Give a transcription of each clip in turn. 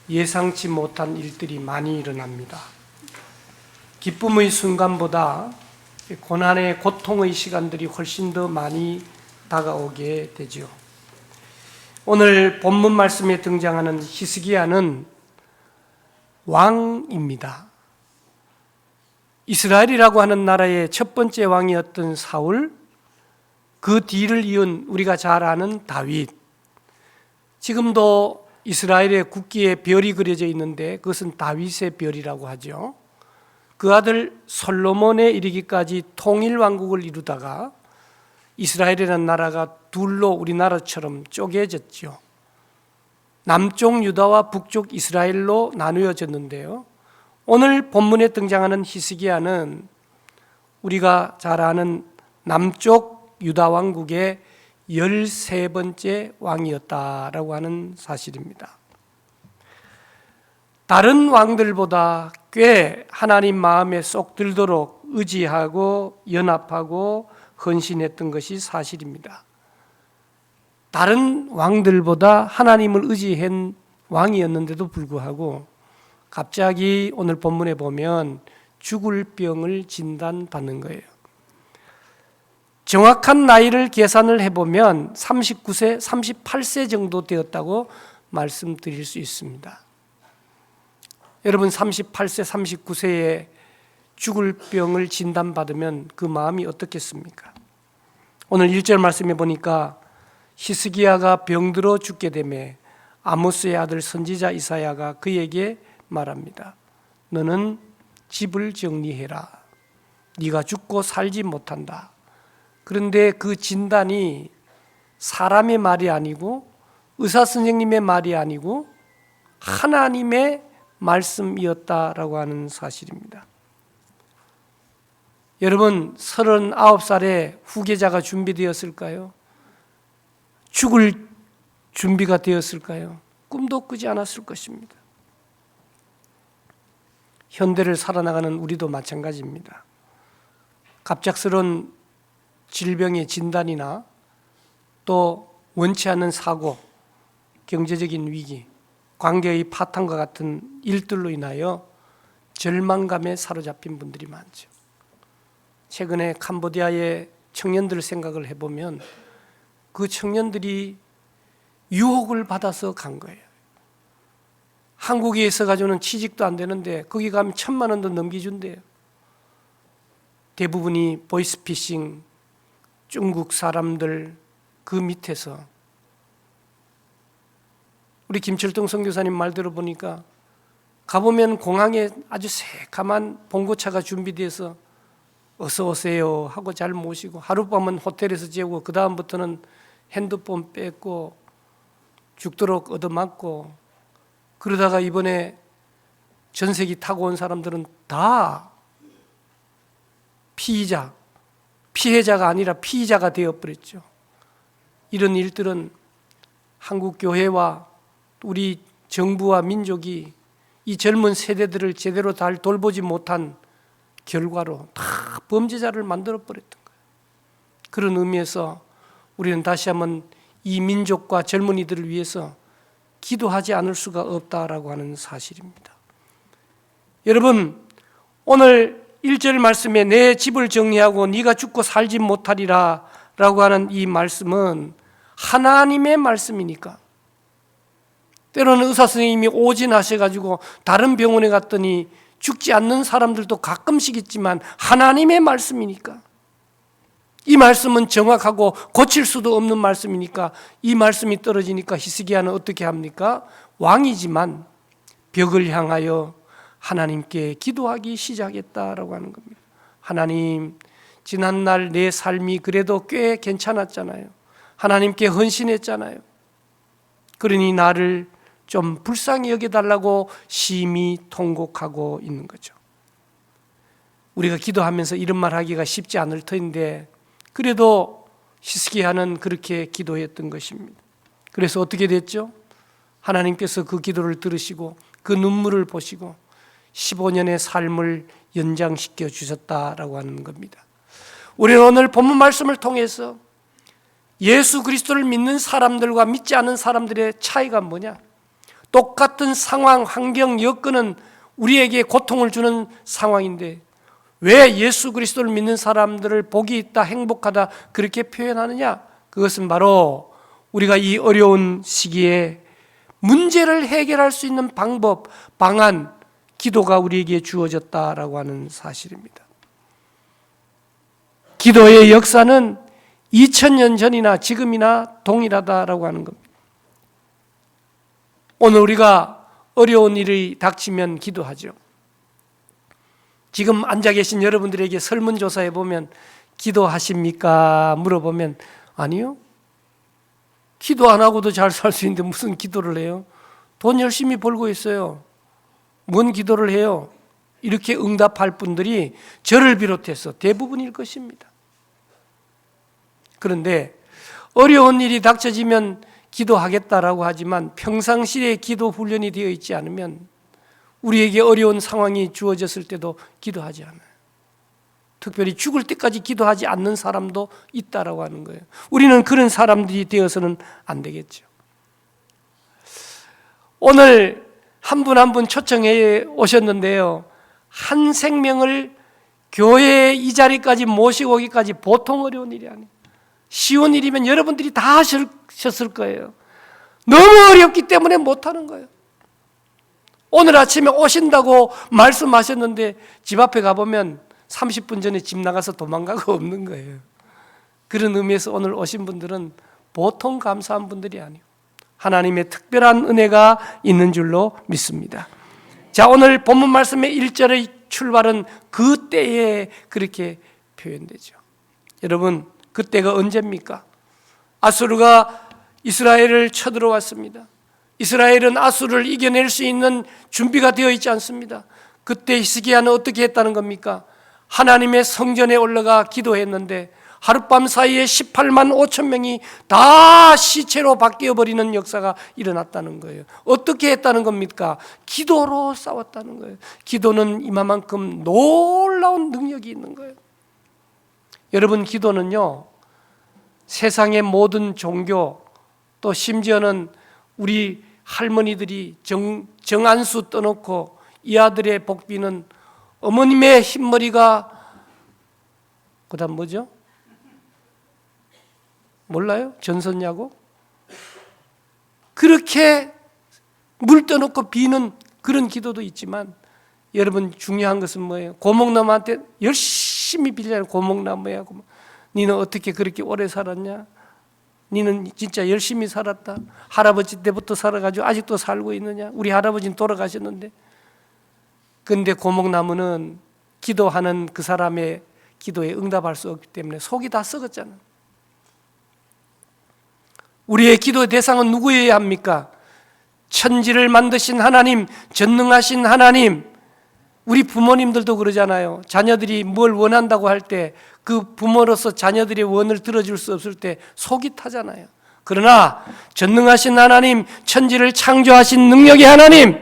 예상치 못한 일들이 많이 일어납니다. 기쁨의 순간보다 고난의 고통의 시간들이 훨씬 더 많이 다가오게 되죠. 오늘 본문 말씀에 등장하는 히스기야는 왕입니다. 이스라엘이라고 하는 나라의 첫 번째 왕이었던 사울, 그 뒤를 이은 우리가 잘 아는 다윗, 지금도 이스라엘의 국기에 별이 그려져 있는데 그것은 다윗의 별이라고 하죠. 그 아들 솔로몬에 이르기까지 통일왕국을 이루다가 이스라엘이라는 나라가 둘로 우리나라처럼 쪼개졌죠. 남쪽 유다와 북쪽 이스라엘로 나누어졌는데요. 오늘 본문에 등장하는 히스기야는 우리가 잘 아는 남쪽 유다 왕국의 13번째 왕이었다라고 하는 사실입니다. 다른 왕들보다 꽤 하나님 마음에 쏙 들도록 의지하고 연합하고 헌신했던 것이 사실입니다. 다른 왕들보다 하나님을 의지한 왕이었는데도 불구하고 갑자기 오늘 본문에 보면 죽을 병을 진단받는 거예요. 정확한 나이를 계산을 해보면 39세, 38세 정도 되었다고 말씀드릴 수 있습니다. 여러분 38세, 39세에 죽을 병을 진단받으면 그 마음이 어떻겠습니까? 오늘 1절 말씀에 보니까 히스기야가 병들어 죽게 되매 아모스의 아들 선지자 이사야가 그에게 말합니다. 너는 집을 정리해라. 네가 죽고 살지 못한다. 그런데 그 진단이 사람의 말이 아니고 의사 선생님의 말이 아니고 하나님의 말씀이었다라고 하는 사실입니다. 여러분 39살에 후계자가 준비되었을까요? 죽을 준비가 되었을까요? 꿈도 꾸지 않았을 것입니다. 현대를 살아나가는 우리도 마찬가지입니다. 갑작스러운 질병의 진단이나 또 원치 않는 사고, 경제적인 위기, 관계의 파탄과 같은 일들로 인하여 절망감에 사로잡힌 분들이 많죠. 최근에 캄보디아의 청년들 생각을 해보면 그 청년들이 유혹을 받아서 간 거예요. 한국에 있어가지고는 취직도 안 되는데 거기 가면 1,000만 원도 넘겨준대요. 대부분이 보이스피싱, 중국 사람들 그 밑에서 우리 김철동 선교사님 말 들어보니까 가보면 공항에 아주 새카만 봉고차가 준비돼서 어서 오세요 하고 잘 모시고 하룻밤은 호텔에서 재우고 그 다음부터는 핸드폰 뺏고 죽도록 얻어맞고 그러다가 이번에 전세기 타고 온 사람들은 다 피해자가 아니라 피의자가 되어버렸죠. 이런 일들은 한국 교회와 우리 정부와 민족이 이 젊은 세대들을 제대로 잘 돌보지 못한 결과로 다 범죄자를 만들어버렸던 거예요. 그런 의미에서 우리는 다시 한번 이 민족과 젊은이들을 위해서 기도하지 않을 수가 없다라고 하는 사실입니다. 여러분 오늘 1절 말씀에 내 집을 정리하고 네가 죽고 살지 못하리라 라고 하는 이 말씀은 하나님의 말씀이니까 때로는 의사 선생님이 오진하셔가지고 다른 병원에 갔더니 죽지 않는 사람들도 가끔씩 있지만 하나님의 말씀이니까 이 말씀은 정확하고 고칠 수도 없는 말씀이니까 이 말씀이 떨어지니까 히스기야는 어떻게 합니까? 왕이지만 벽을 향하여 하나님께 기도하기 시작했다라고 하는 겁니다. 하나님, 지난날 내 삶이 그래도 꽤 괜찮았잖아요. 하나님께 헌신했잖아요. 그러니 나를 좀 불쌍히 여겨달라고 심히 통곡하고 있는 거죠. 우리가 기도하면서 이런 말 하기가 쉽지 않을 터인데 그래도 히스기야는 그렇게 기도했던 것입니다. 그래서 어떻게 됐죠? 하나님께서 그 기도를 들으시고 그 눈물을 보시고 15년의 삶을 연장시켜 주셨다라고 하는 겁니다. 우리는 오늘 본문 말씀을 통해서 예수 그리스도를 믿는 사람들과 믿지 않는 사람들의 차이가 뭐냐? 똑같은 상황, 환경, 여건은 우리에게 고통을 주는 상황인데 왜 예수 그리스도를 믿는 사람들을 복이 있다, 행복하다 그렇게 표현하느냐? 그것은 바로 우리가 이 어려운 시기에 문제를 해결할 수 있는 방법, 방안, 기도가 우리에게 주어졌다라고 하는 사실입니다. 기도의 역사는 2000년 전이나 지금이나 동일하다라고 하는 겁니다. 오늘 우리가 어려운 일이 닥치면 기도하죠. 지금 앉아 계신 여러분들에게 설문조사해 보면 기도하십니까? 물어보면 아니요. 기도 안 하고도 잘 살 수 있는데 무슨 기도를 해요? 돈 열심히 벌고 있어요. 뭔 기도를 해요? 이렇게 응답할 분들이 저를 비롯해서 대부분일 것입니다. 그런데 어려운 일이 닥쳐지면 기도하겠다라고 하지만 평상시에 기도 훈련이 되어 있지 않으면 우리에게 어려운 상황이 주어졌을 때도 기도하지 않아요. 특별히 죽을 때까지 기도하지 않는 사람도 있다라고 하는 거예요. 우리는 그런 사람들이 되어서는 안 되겠죠. 오늘 한 분 한 분 초청해 오셨는데요. 한 생명을 교회에 이 자리까지 모시고 오기까지 보통 어려운 일이 아니에요. 쉬운 일이면 여러분들이 다 하셨을 거예요. 너무 어렵기 때문에 못하는 거예요. 오늘 아침에 오신다고 말씀하셨는데 집 앞에 가보면 30분 전에 집 나가서 도망가고 없는 거예요. 그런 의미에서 오늘 오신 분들은 보통 감사한 분들이 아니에요. 하나님의 특별한 은혜가 있는 줄로 믿습니다. 자, 오늘 본문 말씀의 1절의 출발은 그 때에 그렇게 표현되죠. 여러분, 그때가 언제입니까? 아수르가 이스라엘을 쳐들어왔습니다. 이스라엘은 아수르를 이겨낼 수 있는 준비가 되어 있지 않습니다. 그때 히스기야는 어떻게 했다는 겁니까? 하나님의 성전에 올라가 기도했는데 하룻밤 사이에 18만 5천 명이 다 시체로 바뀌어버리는 역사가 일어났다는 거예요. 어떻게 했다는 겁니까? 기도로 싸웠다는 거예요. 기도는 이만큼 놀라운 능력이 있는 거예요. 여러분, 기도는요, 세상의 모든 종교, 또 심지어는 우리 할머니들이 정안수 떠놓고 이 아들의 복비는 어머님의 흰머리가 그 다음 뭐죠? 몰라요? 전선야고? 그렇게 물 떠놓고 비는 그런 기도도 있지만 여러분, 중요한 것은 뭐예요? 고목나무한테 열심히 빌려야 고목나무야. 니는 어떻게 그렇게 오래 살았냐? 니는 진짜 열심히 살았다. 할아버지 때부터 살아가지고 아직도 살고 있느냐? 우리 할아버지는 돌아가셨는데. 그런데 고목나무는 기도하는 그 사람의 기도에 응답할 수 없기 때문에 속이 다 썩었잖아. 우리의 기도의 대상은 누구여야 합니까? 천지를 만드신 하나님, 전능하신 하나님. 우리 부모님들도 그러잖아요. 자녀들이 뭘 원한다고 할 때 그 부모로서 자녀들의 원을 들어줄 수 없을 때 속이 타잖아요. 그러나 전능하신 하나님, 천지를 창조하신 능력의 하나님,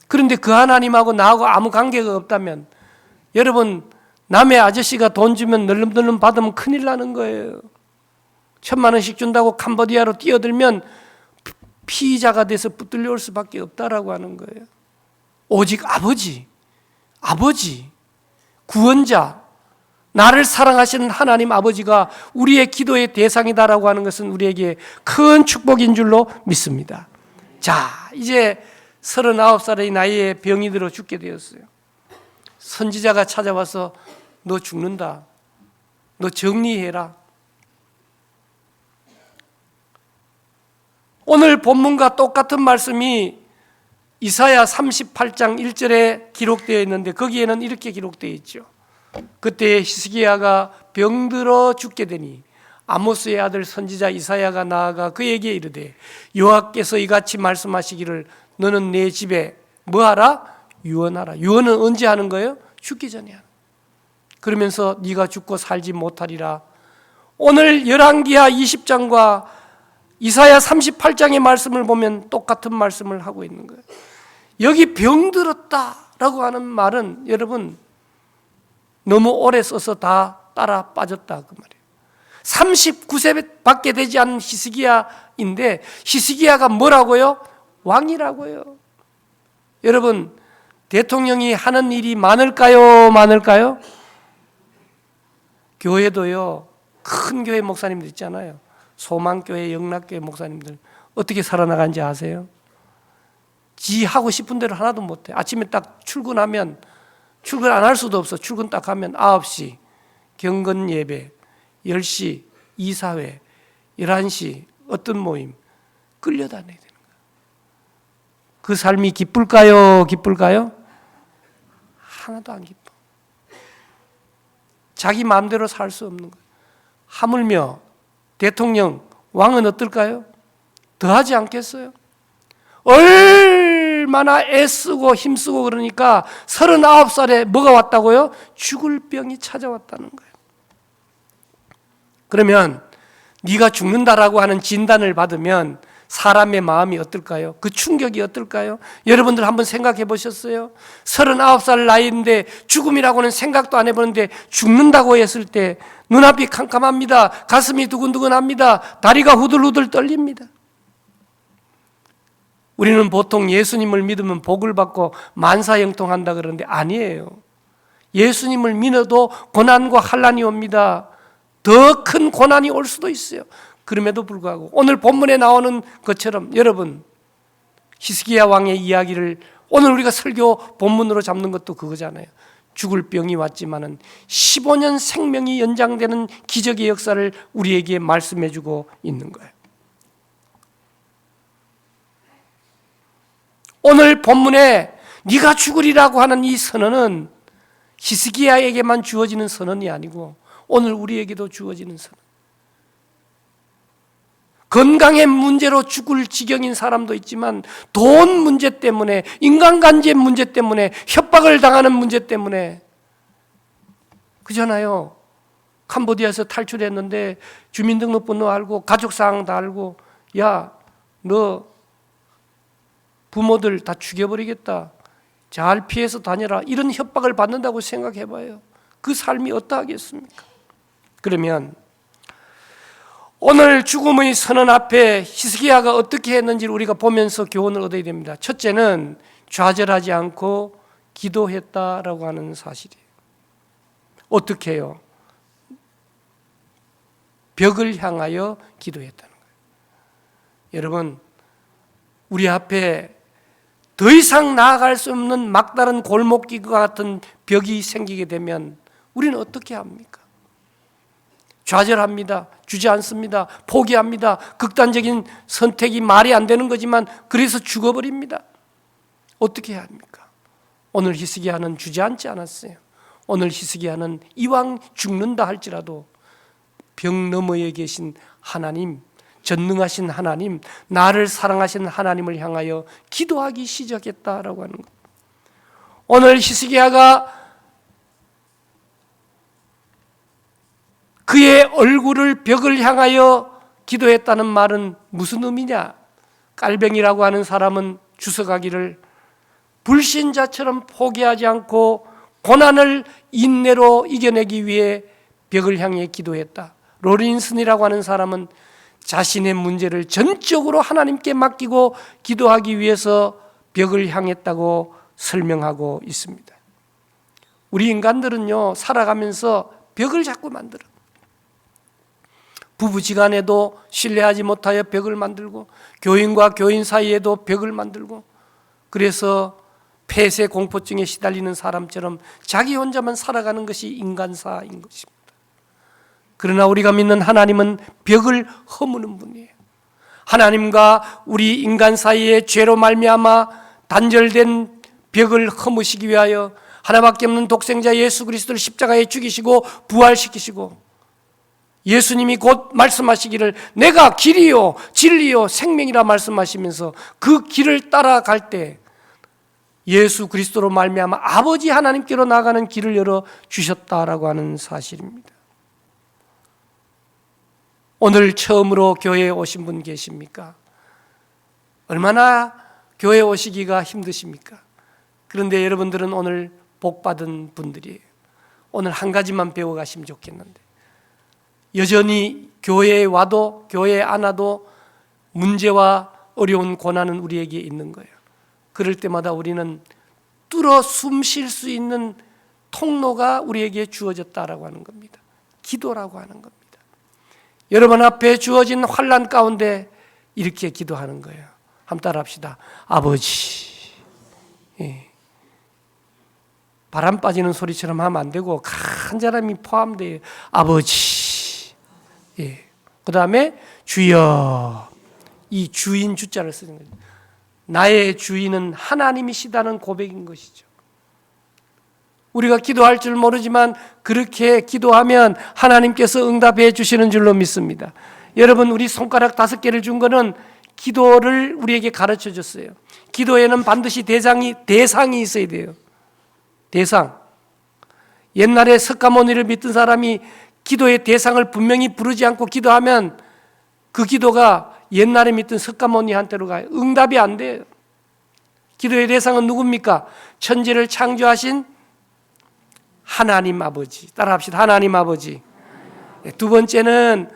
그런데 그 하나님하고 나하고 아무 관계가 없다면 여러분, 남의 아저씨가 돈 주면 널름널름 받으면 큰일 나는 거예요. 1000만 원씩 준다고 캄보디아로 뛰어들면 피의자가 돼서 붙들려 올 수밖에 없다라고 하는 거예요. 오직 아버지, 구원자, 나를 사랑하시는 하나님 아버지가 우리의 기도의 대상이다라고 하는 것은 우리에게 큰 축복인 줄로 믿습니다. 자, 이제 39살의 나이에 병이 들어 죽게 되었어요. 선지자가 찾아와서 너 죽는다. 너 정리해라. 오늘 본문과 똑같은 말씀이 이사야 38장 1절에 기록되어 있는데 거기에는 이렇게 기록되어 있죠. 그때 히스기야가 병들어 죽게 되니 아모스의 아들 선지자 이사야가 나아가 그에게 이르되 여호와께서 이같이 말씀하시기를 너는 내 집에 뭐하라? 유언하라. 유언은 언제 하는 거예요? 죽기 전에 하는. 그러면서 네가 죽고 살지 못하리라. 오늘 열왕기하 20장과 이사야 38장의 말씀을 보면 똑같은 말씀을 하고 있는 거예요. 여기 병들었다라고 하는 말은 여러분 너무 오래 써서 다 따라 빠졌다 그 말이에요. 39세밖에 되지 않은 히스기야인데 히스기야가 뭐라고요? 왕이라고요. 여러분, 대통령이 하는 일이 많을까요? 많을까요? 교회도요, 큰 교회 목사님들 있잖아요. 소망교회, 영락교회 목사님들 어떻게 살아나간지 아세요? 지 하고 싶은 대로 하나도 못해. 아침에 딱 출근하면 출근 안 할 수도 없어. 출근 딱 하면 9시 경건 예배, 10시 이사회, 11시 어떤 모임 끌려다녀야 되는 거야. 그 삶이 기쁠까요? 기쁠까요? 하나도 안 기뻐. 자기 마음대로 살 수 없는 거예요. 하물며 대통령, 왕은 어떨까요? 더하지 않겠어요? 얼마나 애쓰고 힘쓰고 그러니까 39살에 뭐가 왔다고요? 죽을 병이 찾아왔다는 거예요. 그러면 네가 죽는다라고 하는 진단을 받으면 사람의 마음이 어떨까요? 그 충격이 어떨까요? 여러분들 한번 생각해 보셨어요? 39살 나이인데 죽음이라고는 생각도 안 해보는데 죽는다고 했을 때 눈앞이 캄캄합니다. 가슴이 두근두근합니다. 다리가 후들후들 떨립니다. 우리는 보통 예수님을 믿으면 복을 받고 만사형통한다 그러는데 아니에요. 예수님을 믿어도 고난과 환난이 옵니다. 더 큰 고난이 올 수도 있어요. 그럼에도 불구하고 오늘 본문에 나오는 것처럼 여러분, 히스기야 왕의 이야기를 오늘 우리가 설교 본문으로 잡는 것도 그거잖아요. 죽을 병이 왔지만은 15년 생명이 연장되는 기적의 역사를 우리에게 말씀해 주고 있는 거예요. 오늘 본문에 네가 죽으리라고 하는 이 선언은 히스기야에게만 주어지는 선언이 아니고 오늘 우리에게도 주어지는 선언. 건강의 문제로 죽을 지경인 사람도 있지만 돈 문제 때문에, 인간관계 문제 때문에, 협박을 당하는 문제 때문에 그잖아요. 캄보디아에서 탈출했는데 주민등록번호 알고 가족사항 다 알고 야, 너 부모들 다 죽여버리겠다. 잘 피해서 다녀라. 이런 협박을 받는다고 생각해봐요. 그 삶이 어떠하겠습니까? 그러면 오늘 죽음의 선언 앞에 히스기야가 어떻게 했는지를 우리가 보면서 교훈을 얻어야 됩니다. 첫째는 좌절하지 않고 기도했다라고 하는 사실이에요. 어떻게 해요? 벽을 향하여 기도했다는 거예요. 여러분, 우리 앞에 더 이상 나아갈 수 없는 막다른 골목길과 같은 벽이 생기게 되면 우리는 어떻게 합니까? 좌절합니다. 주저앉습니다. 포기합니다. 극단적인 선택이 말이 안 되는 거지만 그래서 죽어버립니다. 어떻게 해야 합니까? 오늘 히스기야는 주저앉지 않았어요. 오늘 히스기야는 이왕 죽는다 할지라도 벽 너머에 계신 하나님, 전능하신 하나님, 나를 사랑하시는 하나님을 향하여 기도하기 시작했다라고 하는 것. 오늘 히스기야가 그의 얼굴을 벽을 향하여 기도했다는 말은 무슨 의미냐? 깔뱅이라고 하는 사람은 주석하기를 불신자처럼 포기하지 않고 고난을 인내로 이겨내기 위해 벽을 향해 기도했다. 로린슨이라고 하는 사람은 자신의 문제를 전적으로 하나님께 맡기고 기도하기 위해서 벽을 향했다고 설명하고 있습니다. 우리 인간들은요, 살아가면서 벽을 자꾸 만들어. 부부지간에도 신뢰하지 못하여 벽을 만들고, 교인과 교인 사이에도 벽을 만들고, 그래서 폐쇄 공포증에 시달리는 사람처럼 자기 혼자만 살아가는 것이 인간사인 것입니다. 그러나 우리가 믿는 하나님은 벽을 허무는 분이에요. 하나님과 우리 인간 사이에 죄로 말미암아 단절된 벽을 허무시기 위하여 하나밖에 없는 독생자 예수 그리스도를 십자가에 죽이시고 부활시키시고, 예수님이 곧 말씀하시기를 내가 길이요 진리요 생명이라 말씀하시면서 그 길을 따라갈 때 예수 그리스도로 말미암아 아버지 하나님께로 나가는 길을 열어 주셨다라고 하는 사실입니다. 오늘 처음으로 교회에 오신 분 계십니까? 얼마나 교회에 오시기가 힘드십니까? 그런데 여러분들은 오늘 복받은 분들이에요. 오늘 한 가지만 배워가시면 좋겠는데, 여전히 교회에 와도 교회에 안 와도 문제와 어려운 고난은 우리에게 있는 거예요. 그럴 때마다 우리는 뚫어 숨 쉴 수 있는 통로가 우리에게 주어졌다라고 하는 겁니다. 기도라고 하는 겁니다. 여러분 앞에 주어진 환난 가운데 이렇게 기도하는 거예요. 한번 따라합시다. 아버지. 예. 바람 빠지는 소리처럼 하면 안 되고 간절함이 포함돼요. 아버지. 예. 그 다음에 주여. 이 주인 주자를 쓰는 거죠. 나의 주인은 하나님이시다는 고백인 것이죠. 우리가 기도할 줄 모르지만 그렇게 기도하면 하나님께서 응답해 주시는 줄로 믿습니다. 여러분 우리 손가락 5개를 준 거는 기도를 우리에게 가르쳐 줬어요. 기도에는 반드시 대상이 있어야 돼요. 대상. 옛날에 석가모니를 믿던 사람이 기도의 대상을 분명히 부르지 않고 기도하면 그 기도가 옛날에 믿던 석가모니한테로 가요. 응답이 안 돼요. 기도의 대상은 누굽니까? 천지를 창조하신 하나님 아버지. 따라합시다. 하나님 아버지. 두 번째는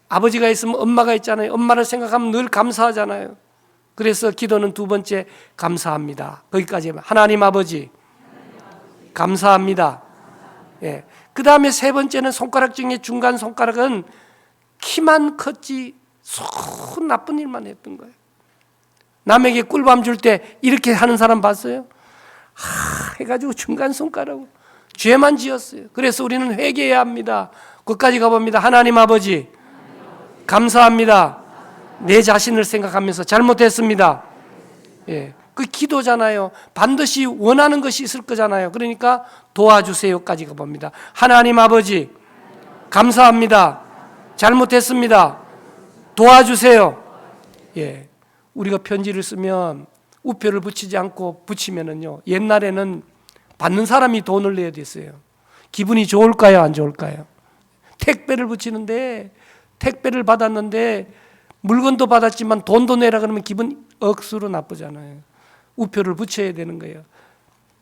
아버지가 있으면 엄마가 있잖아요. 엄마를 생각하면 늘 감사하잖아요. 그래서 기도는 두 번째 감사합니다. 거기까지 하나님 아버지 감사합니다. 예. 그 다음에 세 번째는 손가락 중에 중간 손가락은 키만 컸지 손 나쁜 일만 했던 거예요. 남에게 꿀밤 줄 때 이렇게 하는 사람 봤어요? 해가지고 중간 손가락으로 죄만 지었어요. 그래서 우리는 회개해야 합니다. 거기까지 가봅니다. 하나님 아버지 감사합니다. 내 자신을 생각하면서 잘못했습니다. 예, 그 기도잖아요. 반드시 원하는 것이 있을 거잖아요. 그러니까 도와주세요까지 가봅니다. 하나님 아버지 감사합니다. 잘못했습니다. 도와주세요. 예, 우리가 편지를 쓰면 우표를 붙이지 않고 붙이면은요. 옛날에는 받는 사람이 돈을 내야 됐어요. 기분이 좋을까요? 안 좋을까요? 택배를 붙이는데 택배를 받았는데 물건도 받았지만 돈도 내라 그러면 기분 억수로 나쁘잖아요. 우표를 붙여야 되는 거예요.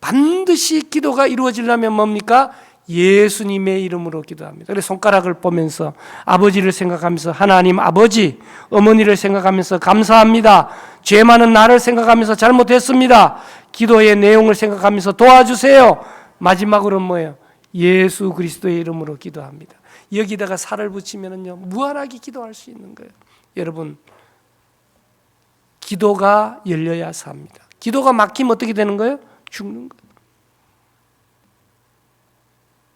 반드시 기도가 이루어지려면 뭡니까? 예수님의 이름으로 기도합니다. 그래서 손가락을 보면서 아버지를 생각하면서 하나님 아버지, 어머니를 생각하면서 감사합니다. 죄 많은 나를 생각하면서 잘못했습니다. 기도의 내용을 생각하면서 도와주세요. 마지막으로는 뭐예요? 예수 그리스도의 이름으로 기도합니다. 여기다가 살을 붙이면은요 무한하게 기도할 수 있는 거예요. 여러분 기도가 열려야 삽니다. 기도가 막히면 어떻게 되는 거예요? 죽는 거예요.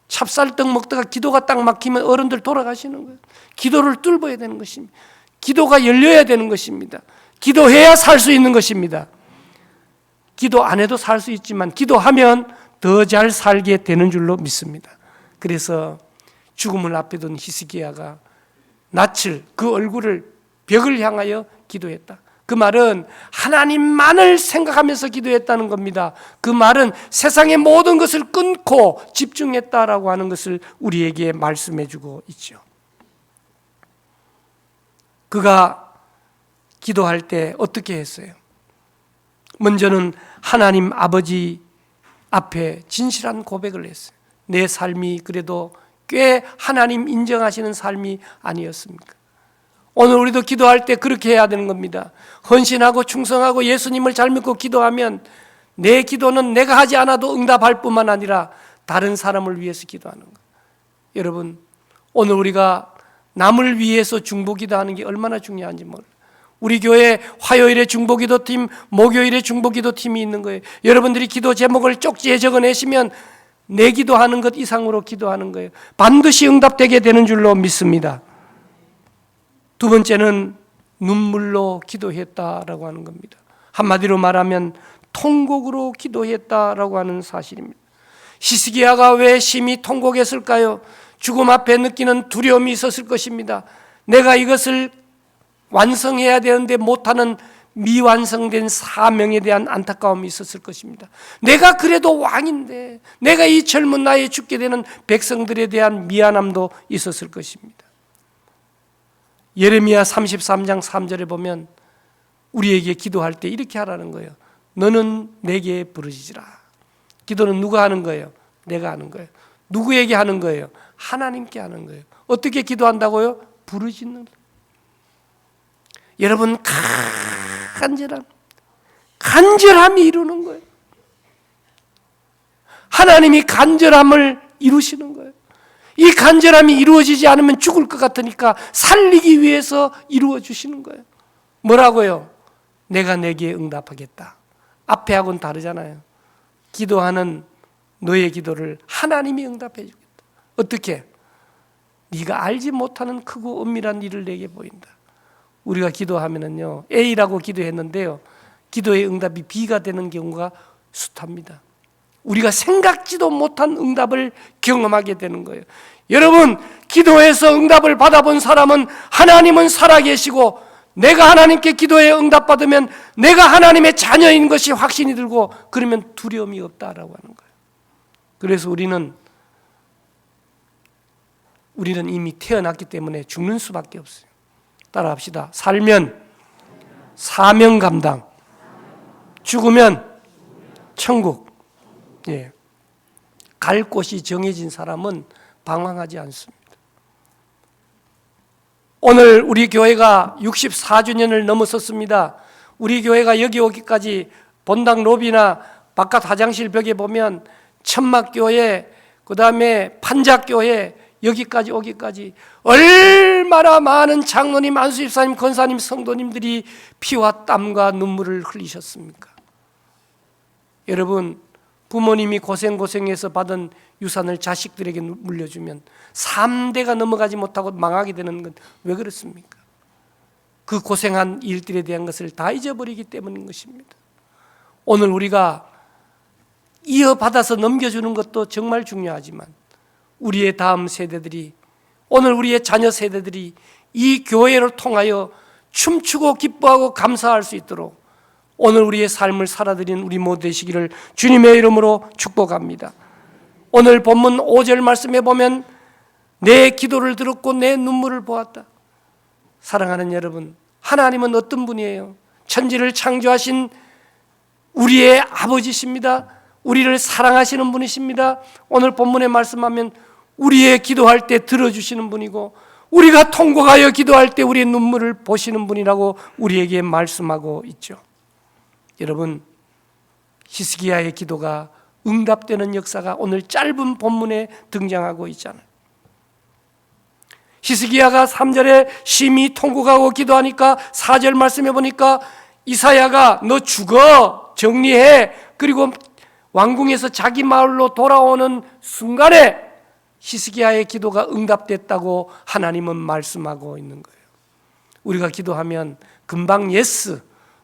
찹쌀떡 먹다가 기도가 딱 막히면 어른들 돌아가시는 거예요. 기도를 뚫어야 되는 것입니다. 기도가 열려야 되는 것입니다. 기도해야 살 수 있는 것입니다. 기도 안 해도 살 수 있지만 기도하면 더 잘 살게 되는 줄로 믿습니다. 그래서 죽음을 앞에 둔 히스기야가 낯을 그 얼굴을 벽을 향하여 기도했다. 그 말은 하나님만을 생각하면서 기도했다는 겁니다. 그 말은 세상의 모든 것을 끊고 집중했다라고 하는 것을 우리에게 말씀해 주고 있죠. 그가 기도할 때 어떻게 했어요? 먼저는 하나님 아버지 앞에 진실한 고백을 했어요. 내 삶이 그래도 꽤 하나님 인정하시는 삶이 아니었습니까? 오늘 우리도 기도할 때 그렇게 해야 되는 겁니다. 헌신하고 충성하고 예수님을 잘 믿고 기도하면 내 기도는 내가 하지 않아도 응답할 뿐만 아니라 다른 사람을 위해서 기도하는 거예요. 여러분 오늘 우리가 남을 위해서 중보기도하는 게 얼마나 중요한지 몰라요. 우리 교회 화요일에 중보기도팀, 목요일에 중보기도팀이 있는 거예요. 여러분들이 기도 제목을 쪽지에 적어내시면 내 기도하는 것 이상으로 기도하는 거예요. 반드시 응답되게 되는 줄로 믿습니다. 두 번째는 눈물로 기도했다라고 하는 겁니다. 한마디로 말하면 통곡으로 기도했다라고 하는 사실입니다. 히스기야가 왜 심히 통곡했을까요? 죽음 앞에 느끼는 두려움이 있었을 것입니다. 내가 이것을 완성해야 되는데 못하는 미완성된 사명에 대한 안타까움이 있었을 것입니다. 내가 그래도 왕인데 내가 이 젊은 나이에 죽게 되는 백성들에 대한 미안함도 있었을 것입니다. 예레미야 33장 3절에 보면 우리에게 기도할 때 이렇게 하라는 거예요. 너는 내게 부르짖으라. 기도는 누가 하는 거예요? 내가 하는 거예요. 누구에게 하는 거예요? 하나님께 하는 거예요. 어떻게 기도한다고요? 부르짖는 거예요. 여러분 간절함이 이루는 거예요. 하나님이 간절함을 이루시는 거예요. 이 간절함이 이루어지지 않으면 죽을 것 같으니까 살리기 위해서 이루어 주시는 거예요. 뭐라고요? 내가 내게 응답하겠다. 앞에 하고는 다르잖아요. 기도하는 너의 기도를 하나님이 응답해 주겠다. 어떻게? 네가 알지 못하는 크고 은밀한 일을 내게 보인다. 우리가 기도하면은요, A라고 기도했는데요, 기도의 응답이 B가 되는 경우가 숱합니다. 우리가 생각지도 못한 응답을 경험하게 되는 거예요. 여러분, 기도해서 응답을 받아본 사람은 하나님은 살아계시고, 내가 하나님께 기도에 응답받으면 내가 하나님의 자녀인 것이 확신이 들고, 그러면 두려움이 없다라고 하는 거예요. 그래서 우리는 이미 태어났기 때문에 죽는 수밖에 없어요. 따라합시다. 살면 사명 감당, 죽으면 천국. 예. 갈 곳이 정해진 사람은 방황하지 않습니다. 오늘 우리 교회가 64주년을 넘어섰습니다. 우리 교회가 여기 오기까지 본당 로비나 바깥 화장실 벽에 보면 천막교회, 그 다음에 판작교회, 여기까지 오기까지 얼마나 많은 장로님, 안수집사님, 권사님, 성도님들이 피와 땀과 눈물을 흘리셨습니까? 여러분, 부모님이 고생해서 받은 유산을 자식들에게 물려주면 3대가 넘어가지 못하고 망하게 되는 건 왜 그렇습니까? 그 고생한 일들에 대한 것을 다 잊어버리기 때문인 것입니다. 오늘 우리가 이어받아서 넘겨주는 것도 정말 중요하지만 우리의 다음 세대들이, 오늘 우리의 자녀 세대들이 이 교회를 통하여 춤추고 기뻐하고 감사할 수 있도록 오늘 우리의 삶을 살아드리는 우리 모두 되시기를 주님의 이름으로 축복합니다. 오늘 본문 5절 말씀에 보면 내 기도를 들었고 내 눈물을 보았다. 사랑하는 여러분, 하나님은 어떤 분이에요? 천지를 창조하신 우리의 아버지십니다. 우리를 사랑하시는 분이십니다. 오늘 본문에 말씀하면 우리의 기도할 때 들어주시는 분이고, 우리가 통곡하여 기도할 때 우리의 눈물을 보시는 분이라고 우리에게 말씀하고 있죠. 여러분, 히스기야의 기도가 응답되는 역사가 오늘 짧은 본문에 등장하고 있잖아요. 히스기야가 3절에 심히 통곡하고 기도하니까 4절 말씀해 보니까 이사야가 너 죽어, 정리해, 그리고 왕궁에서 자기 마을로 돌아오는 순간에 히스기야의 기도가 응답됐다고 하나님은 말씀하고 있는 거예요. 우리가 기도하면 금방 예스,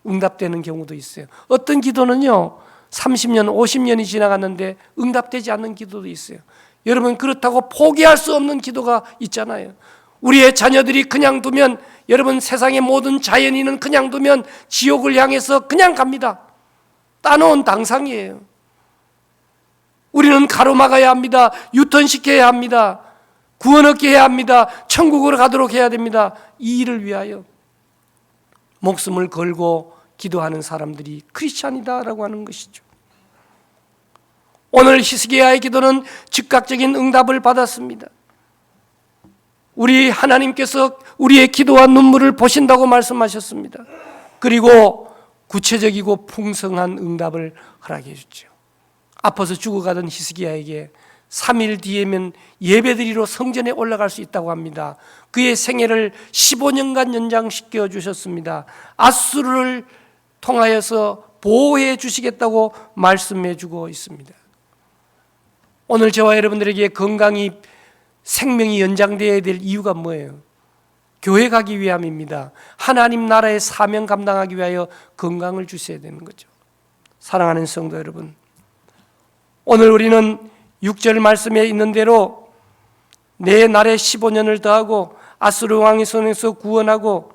응답되는 경우도 있어요. 어떤 기도는요 30년, 50년이 지나갔는데 응답되지 않는 기도도 있어요. 여러분, 그렇다고 포기할 수 없는 기도가 있잖아요. 우리의 자녀들이 그냥 두면, 여러분, 세상의 모든 자연인은 그냥 두면 지옥을 향해서 그냥 갑니다. 따놓은 당상이에요. 우리는 가로막아야 합니다. 유턴시켜야 합니다. 구원 얻게 해야 합니다. 천국으로 가도록 해야 됩니다. 이 일을 위하여 목숨을 걸고 기도하는 사람들이 크리스찬이다라고 하는 것이죠. 오늘 히스기야의 기도는 즉각적인 응답을 받았습니다. 우리 하나님께서 우리의 기도와 눈물을 보신다고 말씀하셨습니다. 그리고 구체적이고 풍성한 응답을 허락해 주죠. 아파서 죽어가던 히스기야에게 3일 뒤에면 예배드리러 성전에 올라갈 수 있다고 합니다. 그의 생애를 15년간 연장시켜 주셨습니다. 아수르를 통하여서 보호해 주시겠다고 말씀해 주고 있습니다. 오늘 저와 여러분들에게 건강이, 생명이 연장되어야 될 이유가 뭐예요? 교회 가기 위함입니다. 하나님 나라의 사명 감당하기 위하여 건강을 주셔야 되는 거죠. 사랑하는 성도 여러분, 오늘 우리는 6절 말씀에 있는 대로 내 날에 15년을 더하고 아수르 왕의 손에서 구원하고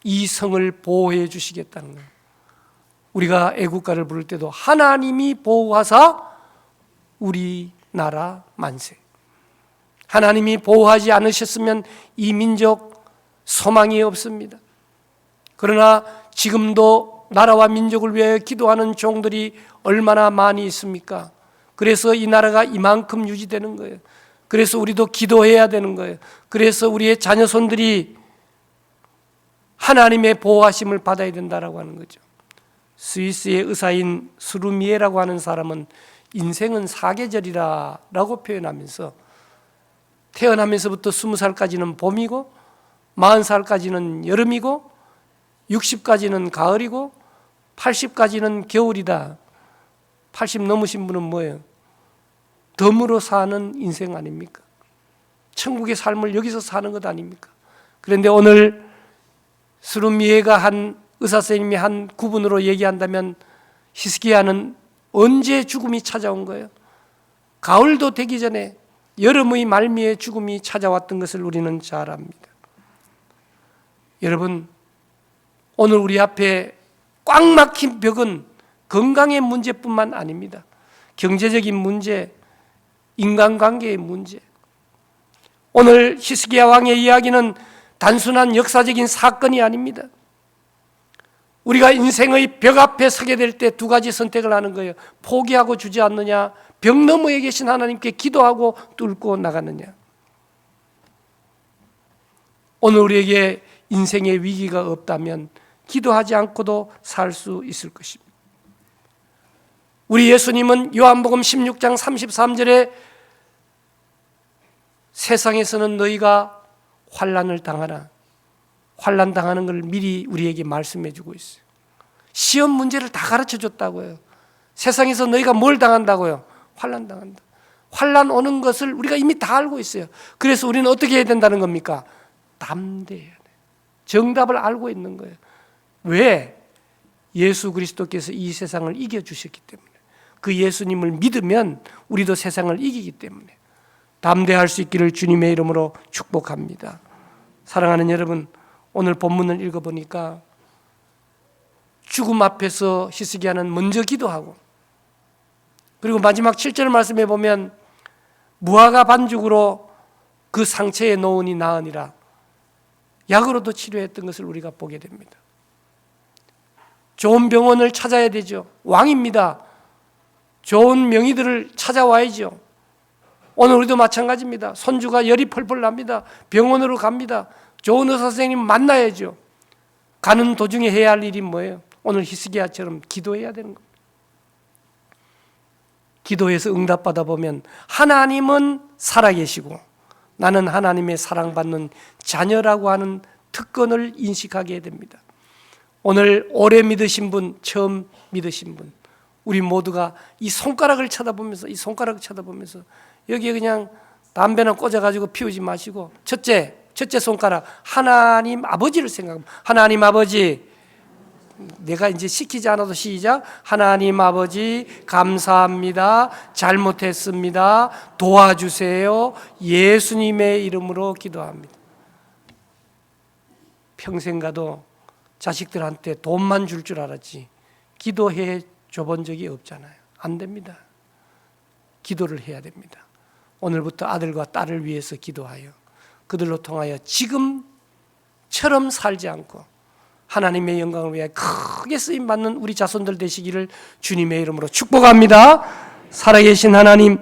이 성을 보호해 주시겠다는 거예요. 우리가 애국가를 부를 때도 하나님이 보호하사 우리 나라 만세. 하나님이 보호하지 않으셨으면 이 민족 소망이 없습니다. 그러나 지금도 나라와 민족을 위하여 기도하는 종들이 얼마나 많이 있습니까? 그래서 이 나라가 이만큼 유지되는 거예요. 그래서 우리도 기도해야 되는 거예요. 그래서 우리의 자녀손들이 하나님의 보호하심을 받아야 된다라고 하는 거죠. 스위스의 의사인 수루미에라고 하는 사람은 인생은 사계절이라고 표현하면서 태어나면서부터 20살까지는 봄이고 40살까지는 여름이고 60까지는 가을이고 80까지는 겨울이다. 80 넘으신 분은 뭐예요? 덤으로 사는 인생 아닙니까? 천국의 삶을 여기서 사는 것 아닙니까? 그런데 오늘 수루미에가 한 의사선생님이 한 구분으로 얘기한다면 히스기야는 언제 죽음이 찾아온 거예요? 가을도 되기 전에 여름의 말미에 죽음이 찾아왔던 것을 우리는 잘 압니다. 여러분, 오늘 우리 앞에 꽉 막힌 벽은 건강의 문제뿐만 아닙니다. 경제적인 문제, 인간관계의 문제. 오늘 히스기야 왕의 이야기는 단순한 역사적인 사건이 아닙니다. 우리가 인생의 벽 앞에 서게 될 때 두 가지 선택을 하는 거예요. 포기하고 주지 않느냐, 벽 너머에 계신 하나님께 기도하고 뚫고 나가느냐. 오늘 우리에게 인생의 위기가 없다면 기도하지 않고도 살 수 있을 것입니다. 우리 예수님은 요한복음 16장 33절에 세상에서는 너희가 환난을 당하라. 환난 당하는 걸 미리 우리에게 말씀해 주고 있어요. 시험 문제를 다 가르쳐 줬다고요. 세상에서 너희가 뭘 당한다고요? 환난 당한다. 환난 오는 것을 우리가 이미 다 알고 있어요. 그래서 우리는 어떻게 해야 된다는 겁니까? 담대해야 돼요. 정답을 알고 있는 거예요. 왜? 예수 그리스도께서 이 세상을 이겨주셨기 때문에. 그 예수님을 믿으면 우리도 세상을 이기기 때문에 담대할 수 있기를 주님의 이름으로 축복합니다. 사랑하는 여러분, 오늘 본문을 읽어보니까 죽음 앞에서 히스기야는 먼저 기도하고, 그리고 마지막 7절 말씀에 보면 무화과 반죽으로 그 상처에 놓으니 나으니라, 약으로도 치료했던 것을 우리가 보게 됩니다. 좋은 병원을 찾아야 되죠. 왕입니다. 좋은 명의들을 찾아와야죠. 오늘 우리도 마찬가지입니다. 손주가 열이 펄펄 납니다. 병원으로 갑니다. 좋은 의사 선생님 만나야죠. 가는 도중에 해야 할 일이 뭐예요? 오늘 히스기야처럼 기도해야 되는 겁니다. 기도해서 응답받아 보면 하나님은 살아계시고 나는 하나님의 사랑받는 자녀라고 하는 특권을 인식하게 됩니다. 오늘 오래 믿으신 분, 처음 믿으신 분, 우리 모두가 이 손가락을 쳐다보면서 여기에 그냥 담배나 꽂아가지고 피우지 마시고 첫째 손가락 하나님 아버지를 생각합니다. 하나님 아버지, 내가 이제 시키지 않아도 시작. 하나님 아버지 감사합니다. 잘못했습니다. 도와주세요. 예수님의 이름으로 기도합니다. 평생 가도 자식들한테 돈만 줄 줄 알았지 기도해 줘본 적이 없잖아요. 안 됩니다. 기도를 해야 됩니다. 오늘부터 아들과 딸을 위해서 기도하여 그들로 통하여 지금처럼 살지 않고 하나님의 영광을 위해 크게 쓰임받는 우리 자손들 되시기를 주님의 이름으로 축복합니다. 살아계신 하나님,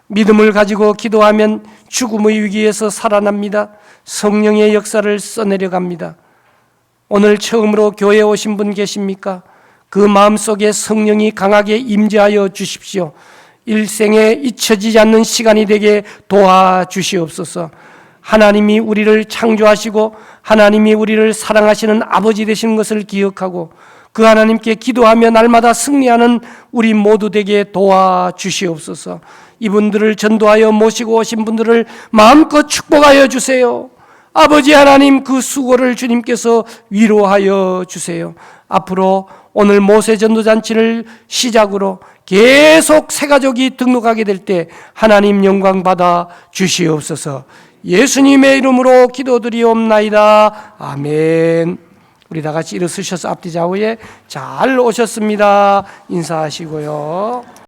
믿음을 가지고 기도하면 죽음의 위기에서 살아납니다. 성령의 역사를 써내려갑니다. 오늘 처음으로 교회에 오신 분 계십니까? 그 마음속에 성령이 강하게 임재하여 주십시오. 일생에 잊혀지지 않는 시간이 되게 도와주시옵소서. 하나님이 우리를 창조하시고 하나님이 우리를 사랑하시는 아버지 되시는 것을 기억하고 그 하나님께 기도하며 날마다 승리하는 우리 모두 되게 도와주시옵소서. 이분들을 전도하여 모시고 오신 분들을 마음껏 축복하여 주세요. 아버지 하나님, 그 수고를 주님께서 위로하여 주세요. 앞으로 오늘 모세 전도잔치를 시작으로 계속 새 가족이 등록하게 될 때 하나님 영광 받아 주시옵소서. 예수님의 이름으로 기도드리옵나이다. 아멘. 우리 다 같이 일어서셔서 앞뒤 좌우에 잘 오셨습니다. 인사하시고요.